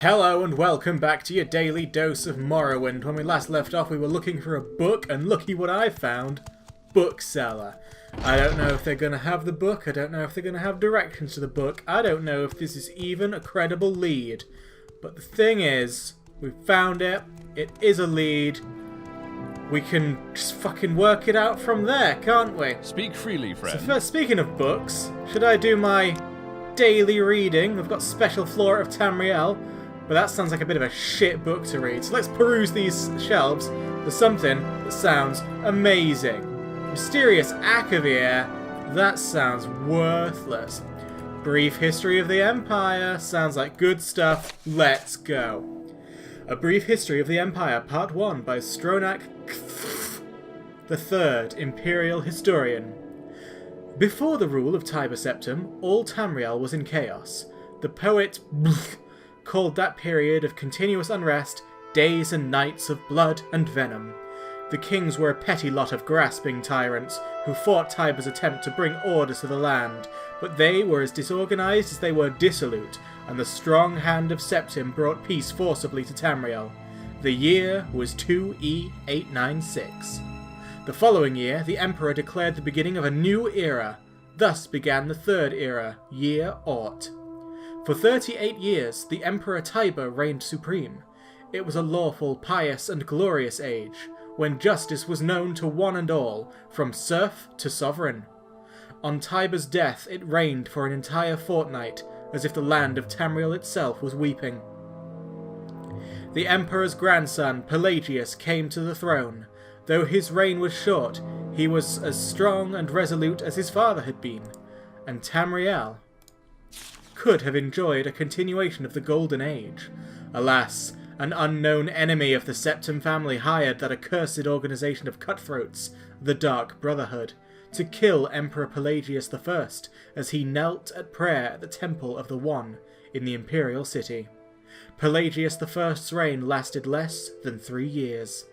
Hello and welcome back to your daily dose of Morrowind. When we last left off we were looking for a book and looky what I found. Bookseller. I don't know if they're going to have the book, I don't know if they're going to have directions to the book, I don't know if this is even a credible lead. But the thing is, we found it, it is a lead, we can just fucking work it out from there, can't we? Speak freely, friend. So first, speaking of books, should I do my daily reading? We've got Special Flora of Tamriel. But that sounds like a bit of a shit book to read. So let's peruse these shelves for something that sounds amazing. Mysterious Akavir. That sounds worthless. Brief History of the Empire. Sounds like good stuff. Let's go. A Brief History of the Empire, Part 1 by Stronak the Third, Imperial Historian. Before the rule of Tiber Septim, all Tamriel was in chaos. The poet called that period of continuous unrest days and nights of blood and venom. The kings were a petty lot of grasping tyrants who fought Tiber's attempt to bring order to the land, but they were as disorganized as they were dissolute, and the strong hand of Septim brought peace forcibly to Tamriel. The year was 2E896. The following year, the Emperor declared the beginning of a new era. Thus began the Third Era, Year Aught. For 38 years, the Emperor Tiber reigned supreme. It was a lawful, pious, and glorious age, when justice was known to one and all, from serf to sovereign. On Tiber's death, it reigned for an entire fortnight, as if the land of Tamriel itself was weeping. The Emperor's grandson, Pelagius, came to the throne. Though his reign was short, he was as strong and resolute as his father had been, and Tamriel could have enjoyed a continuation of the Golden Age. Alas, an unknown enemy of the Septim family hired that accursed organization of cutthroats, the Dark Brotherhood, to kill Emperor Pelagius I as he knelt at prayer at the Temple of the One in the Imperial City. Pelagius I's reign lasted less than 3 years.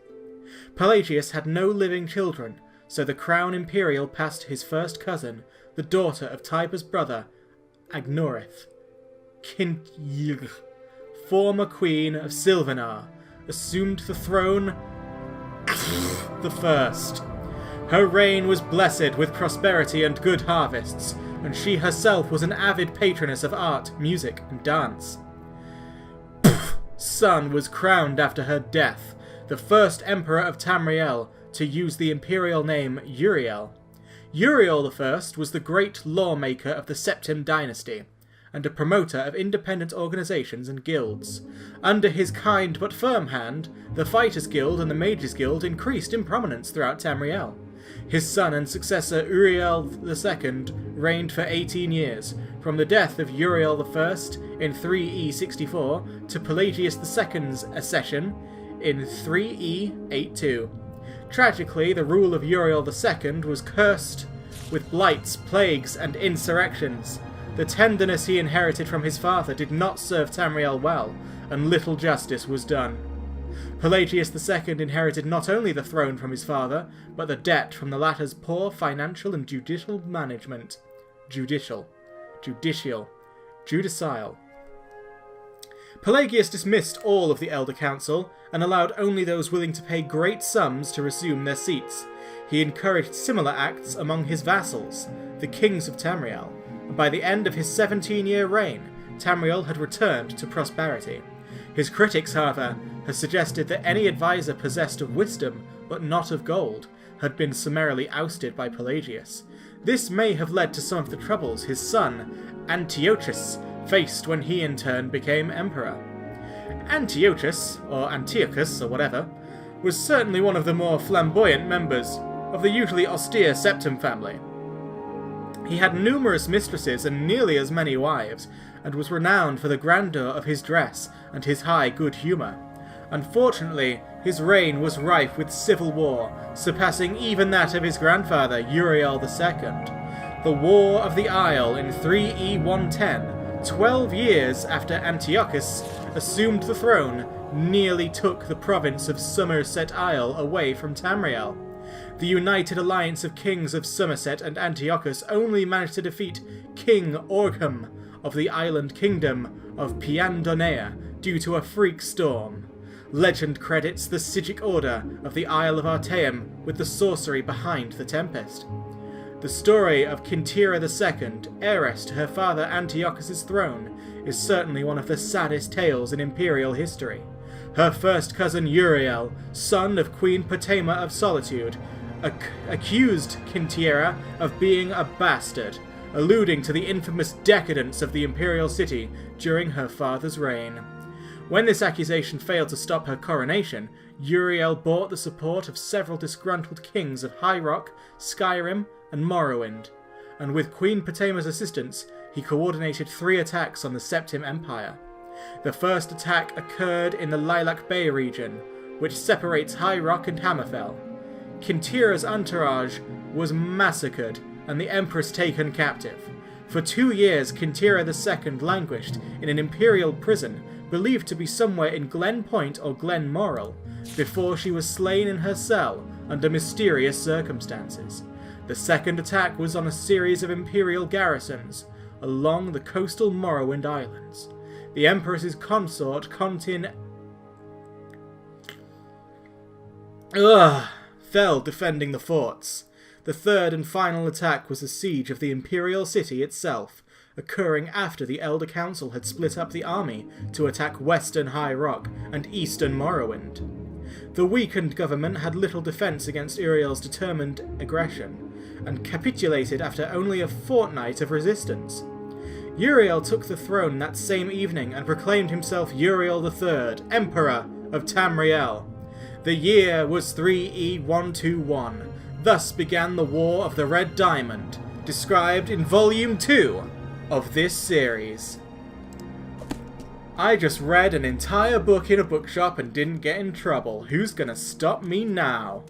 Pelagius had no living children, so the crown imperial passed to his first cousin, the daughter of Tiber's brother, Agnorith, Kintyg, former queen of Silvanar, assumed the throne the first. Her reign was blessed with prosperity and good harvests, and she herself was an avid patroness of art, music, and dance. Son was crowned after her death, the first emperor of Tamriel to use the imperial name Uriel. Uriel I was the great lawmaker of the Septim dynasty, and a promoter of independent organizations and guilds. Under his kind but firm hand, the Fighters Guild and the Mages Guild increased in prominence throughout Tamriel. His son and successor Uriel II reigned for 18 years, from the death of Uriel I in 3E64 to Pelagius II's accession in 3E82. Tragically, the rule of Uriel II was cursed with blights, plagues, and insurrections. The tenderness he inherited from his father did not serve Tamriel well, and little justice was done. Pelagius II inherited not only the throne from his father, but the debt from the latter's poor financial and judicial management. Judicial. Pelagius dismissed all of the Elder Council, and allowed only those willing to pay great sums to resume their seats. He encouraged similar acts among his vassals, the kings of Tamriel, and by the end of his 17-year reign, Tamriel had returned to prosperity. His critics, however, have suggested that any advisor possessed of wisdom, but not of gold, had been summarily ousted by Pelagius. This may have led to some of the troubles his son, Antiochus, faced when he in turn became emperor. Antiochus, or Antiochus, or whatever, was certainly one of the more flamboyant members of the usually austere Septim family. He had numerous mistresses and nearly as many wives, and was renowned for the grandeur of his dress and his high good humour. Unfortunately, his reign was rife with civil war, surpassing even that of his grandfather, Uriel II. The War of the Isle in 3E110, 12 years after Antiochus assumed the throne, nearly took the province of Somerset Isle away from Tamriel. The united alliance of kings of Somerset and Antiochus only managed to defeat King Orkham of the island kingdom of Piandonea due to a freak storm. Legend credits the Sigic Order of the Isle of Artaeum with the sorcery behind the Tempest. The story of Kintira II, heiress to her father Antiochus' throne, is certainly one of the saddest tales in Imperial history. Her first cousin Uriel, son of Queen Potema of Solitude, accused Kintira of being a bastard, alluding to the infamous decadence of the Imperial city during her father's reign. When this accusation failed to stop her coronation, Uriel bought the support of several disgruntled kings of High Rock, Skyrim, and Morrowind, and with Queen Potema's assistance, he coordinated 3 attacks on the Septim Empire. The first attack occurred in the Lilac Bay region, which separates High Rock and Hammerfell. Kintira's entourage was massacred and the Empress taken captive. For 2 years, Kintira II languished in an imperial prison believed to be somewhere in Glen Point or Glen Moral, before she was slain in her cell under mysterious circumstances. The second attack was on a series of imperial garrisons along the coastal Morrowind Islands. The Empress's consort fell defending the forts. The third and final attack was the siege of the Imperial city itself, occurring after the Elder Council had split up the army to attack western High Rock and eastern Morrowind. The weakened government had little defence against Uriel's determined aggression, and capitulated after only a fortnight of resistance. Uriel took the throne that same evening and proclaimed himself Uriel III, Emperor of Tamriel. The year was 3E121. Thus began the War of the Red Diamond, described in Volume 2 of this series. I just read an entire book in a bookshop and didn't get in trouble. Who's gonna stop me now?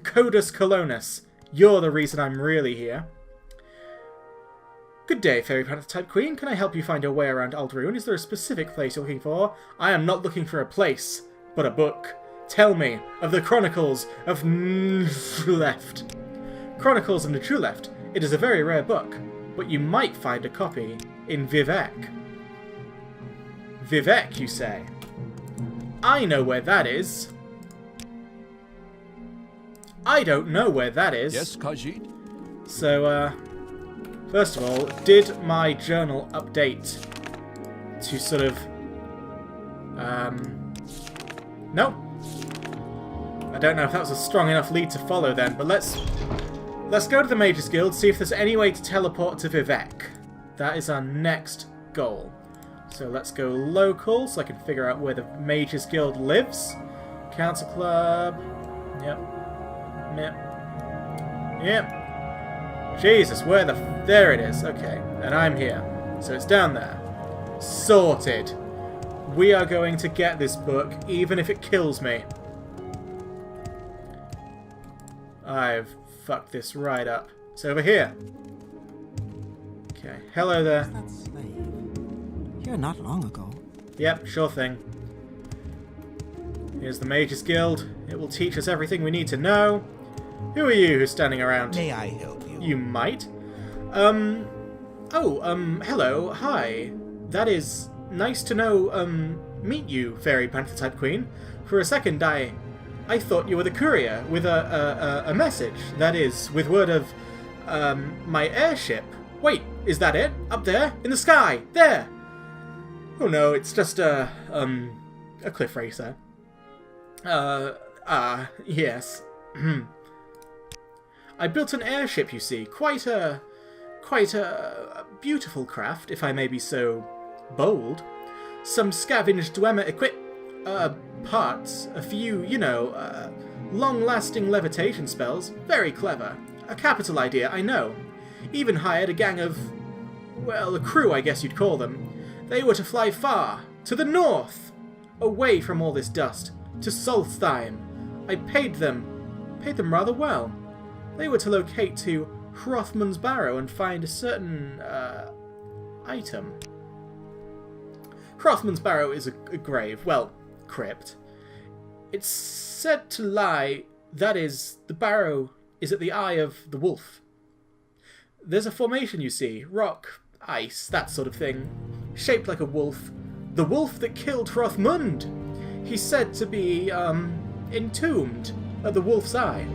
Codus Colonus, you're the reason I'm really here. Good day, Fairy Type Queen. Can I help you find your way around Alderune? Is there a specific place you're looking for? I am not looking for a place, but a book. Tell me of the Chronicles of Ntruleft. Chronicles of Ntruleft. It is a very rare book, but you might find a copy in Vivec. Vivec, you say? I know where that is. I don't know where that is. Yes, Khajiit? So, first of all, did my journal update to sort of... no. I don't know if that was a strong enough lead to follow then, but let's go to the Mages Guild, see if there's any way to teleport to Vivec. That is our next goal. So let's go local, so I can figure out where the Mages Guild lives. Council Club. Yep. Jesus, where the... There it is. Okay, and I'm here. So it's down there. Sorted. We are going to get this book, even if it kills me. I've fucked this right up. It's over here. Okay, hello there. That slave. Here not long ago. Yep, sure thing. Here's the Mages Guild. It will teach us everything we need to know. Who are you who's standing around? May I help you? You might. Hello, hi. That is nice to meet you, Fairy Panther-type Queen. For a second, I thought you were the courier with a message. That is, with word of, my airship. Wait, is that it? Up there? In the sky? There! Oh no, it's just a cliff racer. Yes. I built an airship, you see. Quite a beautiful craft, if I may be so bold. Some scavenged Dwemer parts, a few, long-lasting levitation spells. Very clever. A capital idea, I know. Even hired a gang of, well, a crew, I guess you'd call them. They were to fly far, to the north, away from all this dust, to Solstheim. I paid them rather well. They were to locate to Hrothmund's Barrow and find a certain, item. Hrothmund's Barrow is a grave, well, crypt. It's said to lie, that is, the barrow is at the eye of the wolf. There's a formation, you see, rock, ice, that sort of thing, shaped like a wolf, The wolf that killed Hrothmund. He's said to be, entombed at the Wolf's Eye.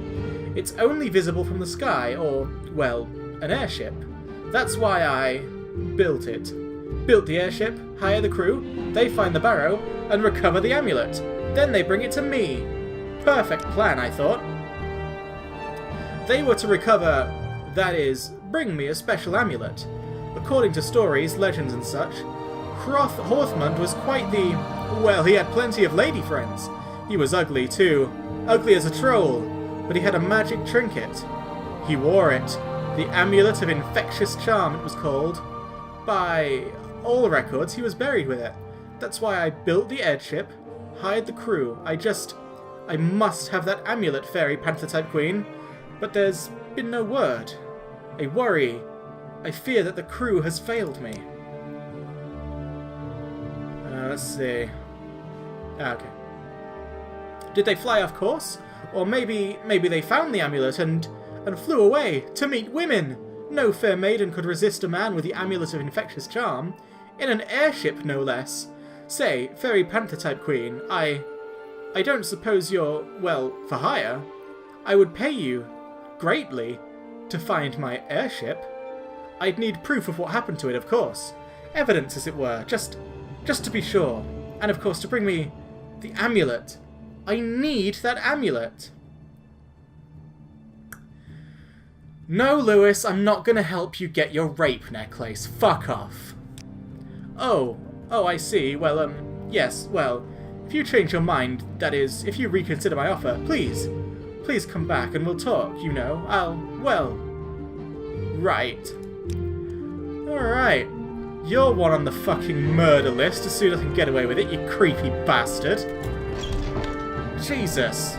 It's only visible from the sky, or, well, an airship. That's why I built it. Built the airship, hire the crew, they find the barrow, and recover the amulet. Then they bring it to me. Perfect plan, I thought. They were to recover, that is, bring me a special amulet. According to stories, legends and such, Hrothmund was quite the... well, he had plenty of lady friends. He was ugly too. Ugly as a troll. But he had a magic trinket. He wore it. The Amulet of Infectious Charm, it was called. By all records, he was buried with it. That's why I built the airship, hired the crew. I must have that amulet, Fairy Panther-type Queen. But there's been no word. I worry. I fear that the crew has failed me. Let's see. Okay. Did they fly off course? Or maybe they found the amulet and flew away to meet women. No fair maiden could resist a man with the Amulet of Infectious Charm. In an airship, no less. Say, Fairy Panther-type Queen, I don't suppose you're, well, for hire. I would pay you greatly to find my airship. I'd need proof of what happened to it, of course. Evidence, as it were, just to be sure. And, of course, to bring me the amulet. I need that amulet. No, Lewis, I'm not going to help you get your rape necklace. Fuck off. Oh, I see. Well, yes, well, if you change your mind, that is, if you reconsider my offer, please come back and we'll talk, you know. Right. Alright. You're one on the fucking murder list as soon as I can get away with it, you creepy bastard. Jesus.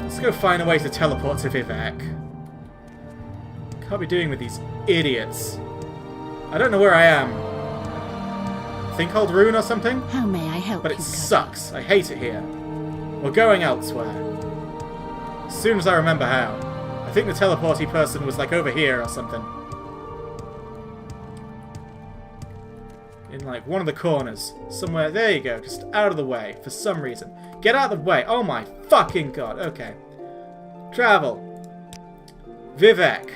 Let's go find a way to teleport to Vivek. Can't be doing with these idiots. I don't know where I am. Think hold rune or something? How may I help you? But it sucks. I hate it here. We're going elsewhere. As soon as I remember how. I think the teleporty person was like over here or something. In like one of the corners. Somewhere. There you go. Just out of the way for some reason. Get out of the way. Oh my fucking god. Okay. Travel. Vivek.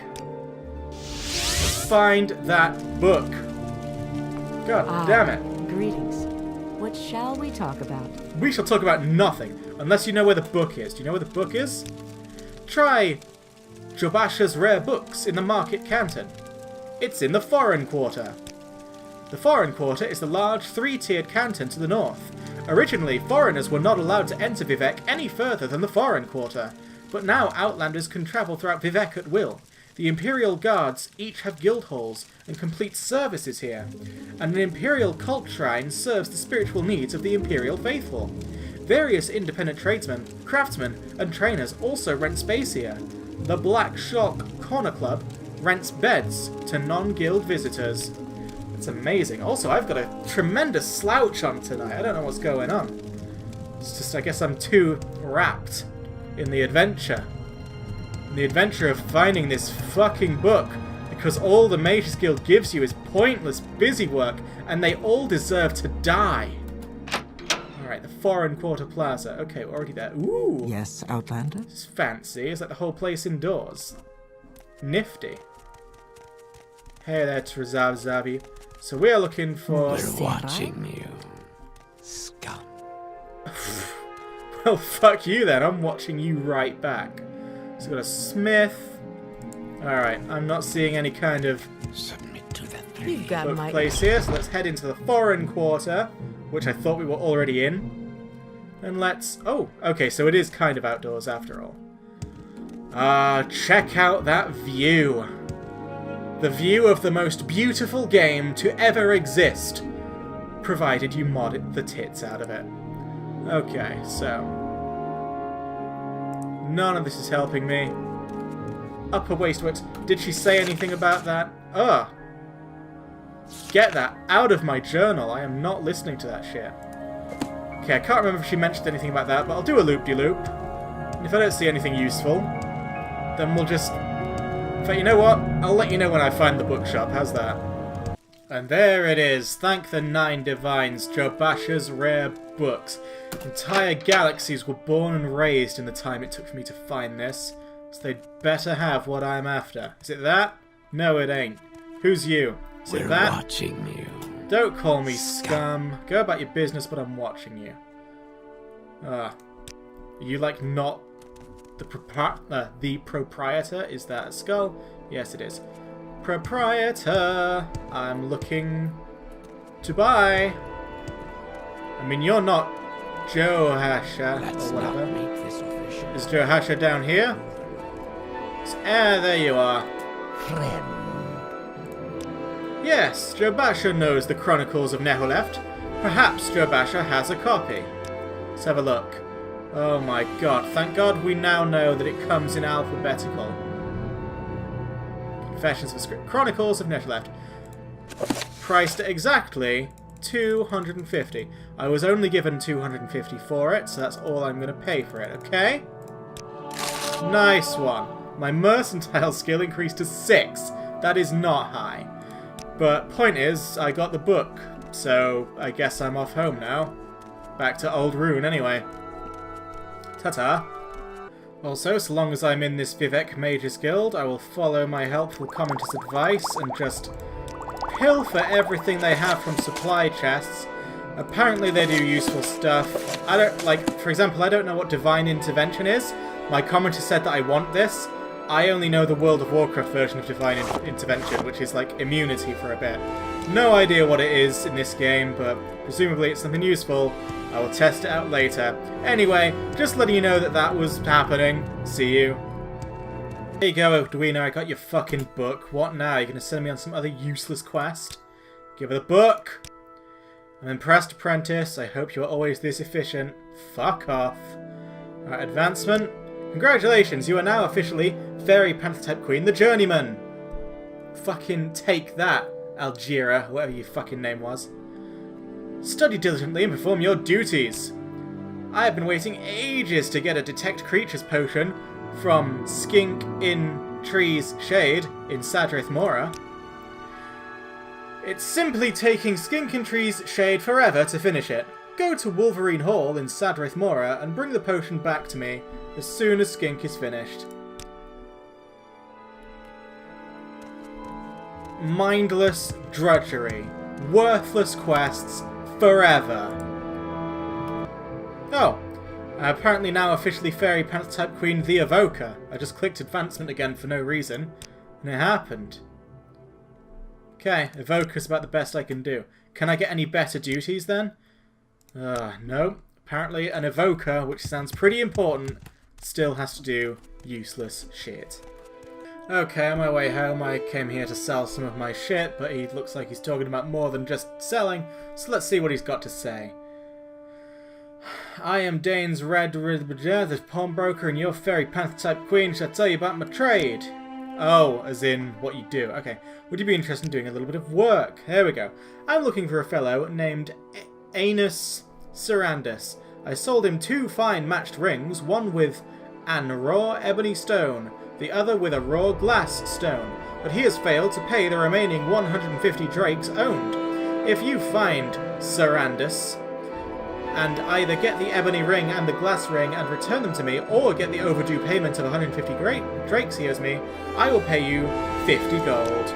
Find that book. God damn it. Greetings. What shall we talk about? We shall talk about nothing, unless you know where the book is. Do you know where the book is? Try Jobasha's Rare Books in the Market Canton. It's in the Foreign Quarter. The Foreign Quarter is the large three-tiered canton to the north. Originally, foreigners were not allowed to enter Vivek any further than the Foreign Quarter, but now outlanders can travel throughout Vivek at will. The Imperial Guards each have guild halls and complete services here, and an Imperial cult shrine serves the spiritual needs of the Imperial faithful. Various independent tradesmen, craftsmen, and trainers also rent space here. The Black Shock Corner Club rents beds to non-guild visitors. It's amazing. Also, I've got a tremendous slouch on tonight. I don't know what's going on. It's just, I guess I'm too wrapped in the adventure. The adventure of finding this fucking book, because all the Mages Guild gives you is pointless busy work, and they all deserve to die. Alright, the Foreign Quarter Plaza. Okay, we're already there. Ooh! Yes, Outlander? It's fancy. Is that the whole place indoors? Nifty. Hey there, Trzavi. So we're looking for... We're watching you, scum. Well, fuck you then. I'm watching you right back. So we've got a smith. Alright, I'm not seeing any kind of Submit to the three. You've got my... place here, so let's head into the Foreign Quarter, which I thought we were already in. And let's... Oh, okay, so it is kind of outdoors after all. Check out that view. The view of the most beautiful game to ever exist, provided you mod the tits out of it. Okay, so... None of this is helping me. Upper waistcoat. Did she say anything about that? Ugh. Get that out of my journal. I am not listening to that shit. Okay, I can't remember if she mentioned anything about that, but I'll do a loop-de-loop. And if I don't see anything useful, then we'll just... In fact, you know what? I'll let you know when I find the bookshop. How's that? And there it is. Thank the Nine Divines, Jobasha's rare books. Entire galaxies were born and raised in the time it took for me to find this. So they'd better have what I'm after. Is it that? No, it ain't. Who's you? Is it We're that? watching you. Don't call me scum. Go about your business, but I'm watching you. Are you like not the proprietor? Is that a skull? Yes, it is. Proprietor, I'm looking to buy. I mean, you're not Johasha Let's or not whatever. make this official. Is Johasha down here? There you are. Friend. Yes, Jobasha knows the Chronicles of Neholeft. Perhaps Jobasha has a copy. Let's have a look. Oh my god, thank god we now know that it comes in alphabetical. Confessions of Script. Chronicles of Neholeft. Priced at exactly 250. I was only given 250 for it, so that's all I'm going to pay for it, okay? Nice one. My mercantile skill increased to 6. That is not high. But point is, I got the book, so I guess I'm off home now. Back to Old Rune anyway. Ta-ta. Also, so long as I'm in this Vivek Mage's Guild, I will follow my helpful commenter's advice and just pilfer everything they have from supply chests. Apparently they do useful stuff. I don't, like, for example, I don't know what Divine Intervention is. My commenter said that I want this. I only know the World of Warcraft version of Divine Intervention, which is like immunity for a bit. No idea what it is in this game, but presumably it's something useful. I will test it out later. Anyway, just letting you know that that was happening. See you. There you go, Edwina, I got your fucking book. What now? You're gonna send me on some other useless quest? Give her the book! I'm impressed, apprentice. I hope you are always this efficient. Fuck off. Alright, advancement. Congratulations, you are now officially Fairy Panther-type Queen, the Journeyman! Fucking take that, Algira, whatever your fucking name was. Study diligently and perform your duties. I have been waiting ages to get a Detect Creatures potion from Skink in Tree's Shade in Sadrith Mora. It's simply taking Skink in Tree's Shade forever to finish it. Go to Wolverine Hall in Sadrith Mora and bring the potion back to me as soon as Skink is finished. Mindless drudgery. Worthless quests forever. Oh, I'm apparently now officially Fairy Panther-type Queen the Evoker. I just clicked advancement again for no reason, and it happened. Okay, Evoker's about the best I can do. Can I get any better duties then? No. Apparently an Evoker, which sounds pretty important, still has to do useless shit. Okay, on my way home I came here to sell some of my shit, but he looks like he's talking about more than just selling, so let's see what he's got to say. I am Dane's the pawnbroker, and your Fairy Panther-type Queen shall tell you about my trade. Oh, as in what you do. Okay. Would you be interested in doing a little bit of work? There we go. I'm looking for a fellow named Anus Sarandos. I sold him 2 fine matched rings, one with an raw ebony stone, the other with a raw glass stone, but he has failed to pay the remaining 150 drakes owned. If you find Sarandos, and either get the ebony ring and the glass ring and return them to me, or get the overdue payment of 150 drakes he owes me, I will pay you 50 gold.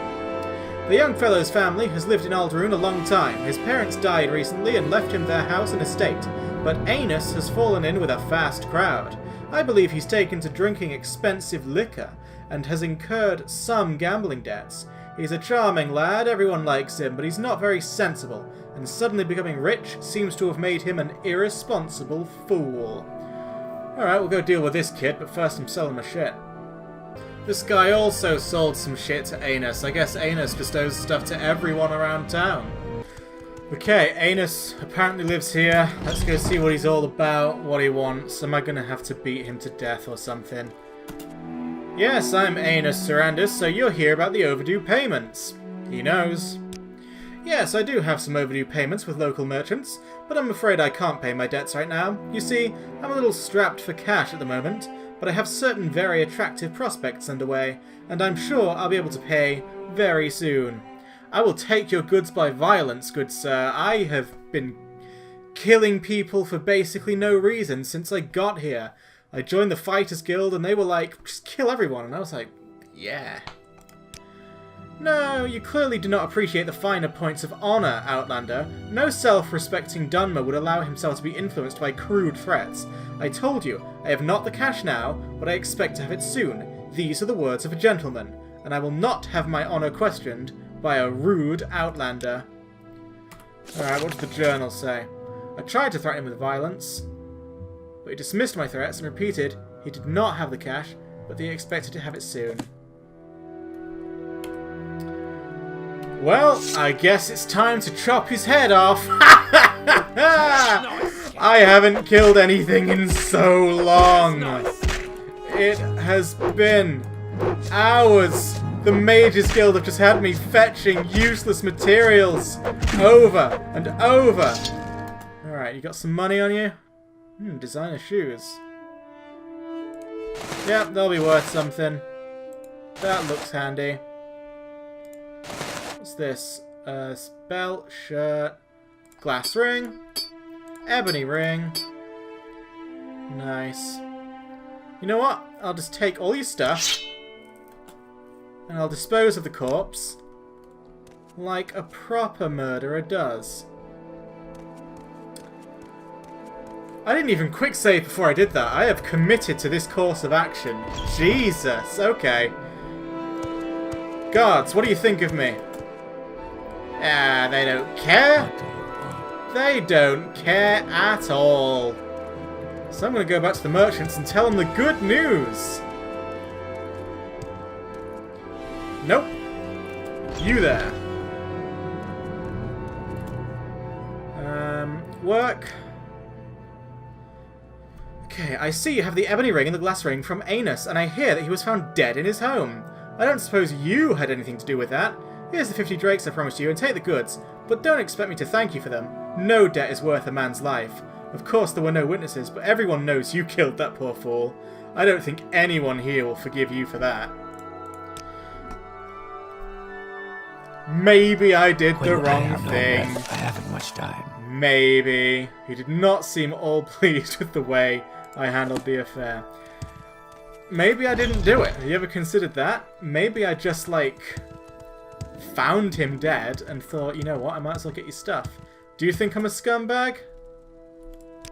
The young fellow's family has lived in Ald'ruhn a long time. His parents died recently and left him their house and estate, but Anus has fallen in with a fast crowd. I believe he's taken to drinking expensive liquor, and has incurred some gambling debts. He's a charming lad, everyone likes him, but he's not very sensible, and suddenly becoming rich seems to have made him an irresponsible fool. Alright, we'll go deal with this kid, but first I'm selling my shit. This guy also sold some shit to Anus. I guess Anus just owes stuff to everyone around town. Okay, Anus apparently lives here. Let's go see what he's all about, what he wants. Am I going to have to beat him to death or something? Yes, I'm Anus Sarandos, so you'll hear about the overdue payments. He knows. Yes, I do have some overdue payments with local merchants, but I'm afraid I can't pay my debts right now. You see, I'm a little strapped for cash at the moment, but I have certain very attractive prospects underway, and I'm sure I'll be able to pay very soon. I will take your goods by violence, good sir. I have been killing people for basically no reason since I got here. I joined the Fighters Guild and they were like, just kill everyone. And I was like, yeah. No, you clearly do not appreciate the finer points of honour, Outlander. No self-respecting Gunma would allow himself to be influenced by crude threats. I told you, I have not the cash now, but I expect to have it soon. These are the words of a gentleman, and I will not have my honour questioned by a rude Outlander. Alright, what does the journal say? I tried to threaten him with violence, but he dismissed my threats and repeated he did not have the cash, but that he expected to have it soon. Well, I guess it's time to chop his head off. I haven't killed anything in so long. It has been hours. The Mages Guild have just had me fetching useless materials over and over. Alright, you got some money on you? Designer shoes. Yep, they'll be worth something. That looks handy. What's this? Belt, shirt, glass ring, ebony ring. Nice. You know what? I'll just take all your stuff and I'll dispose of the corpse like a proper murderer does. I didn't even quick save before I did that. I have committed to this course of action. Jesus, okay. Guards, what do you think of me? They don't care. They don't care at all. So I'm going to go back to the merchants and tell them the good news. Nope. You there. Work. Okay, I see you have the ebony ring and the glass ring from Anus, and I hear that he was found dead in his home. I don't suppose you had anything to do with that. Here's the 50 drakes I promised you, and take the goods, but don't expect me to thank you for them. No debt is worth a man's life. Of course there were no witnesses, but everyone knows you killed that poor fool. I don't think anyone here will forgive you for that. Maybe I did the wrong thing. I haven't much time. Maybe. He did not seem all pleased with the way I handled the affair. Maybe I didn't do it. Have you ever considered that? Maybe I just, like, found him dead and thought, you know what, I might as well get your stuff. Do you think I'm a scumbag?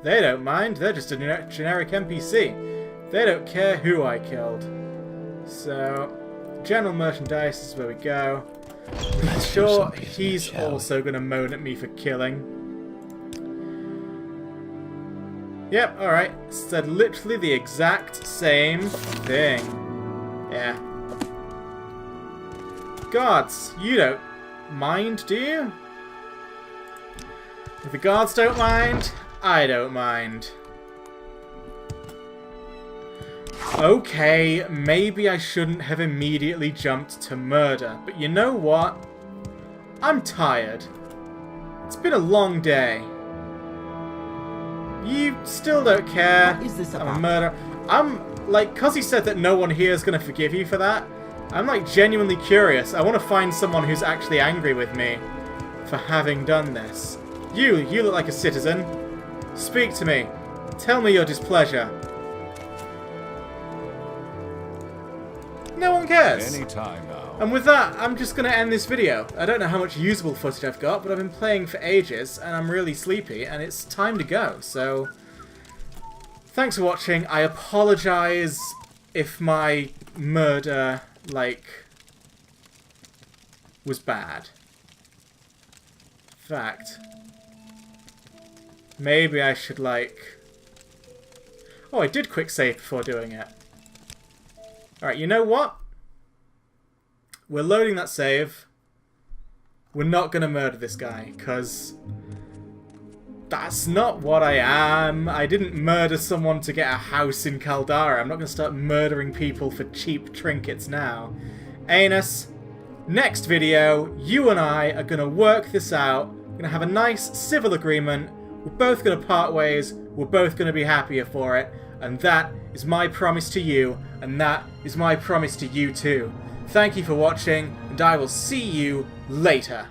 They don't mind. They're just a generic NPC. They don't care who I killed. So, general merchandise is where we go. I'm sure he's also going to moan at me for killing. Yep, alright. Said literally the exact same thing. Yeah. Guards, you don't mind, do you? If the guards don't mind, I don't mind. Okay, maybe I shouldn't have immediately jumped to murder, but you know what? I'm tired. It's been a long day. You still don't care. What is this I'm about? a murderer. I'm, like, because he said that no one here is going to forgive you for that, I'm, like, genuinely curious. I want to find someone who's actually angry with me for having done this. You look like a citizen. Speak to me. Tell me your displeasure. No one cares. Any time now. And with that, I'm just going to end this video. I don't know how much usable footage I've got, but I've been playing for ages, and I'm really sleepy, and it's time to go. So, thanks for watching. I apologise if my murder, like, was bad. In fact, maybe I should, like... Oh, I did quick save before doing it. Alright, you know what? We're loading that save. We're not going to murder this guy, because that's not what I am. I didn't murder someone to get a house in Caldara. I'm not going to start murdering people for cheap trinkets now. Anus, next video, you and I are going to work this out. We're going to have a nice civil agreement. We're both going to part ways. We're both going to be happier for it. And that is my promise to you. And that is my promise to you too. Thank you for watching. and I will see you later.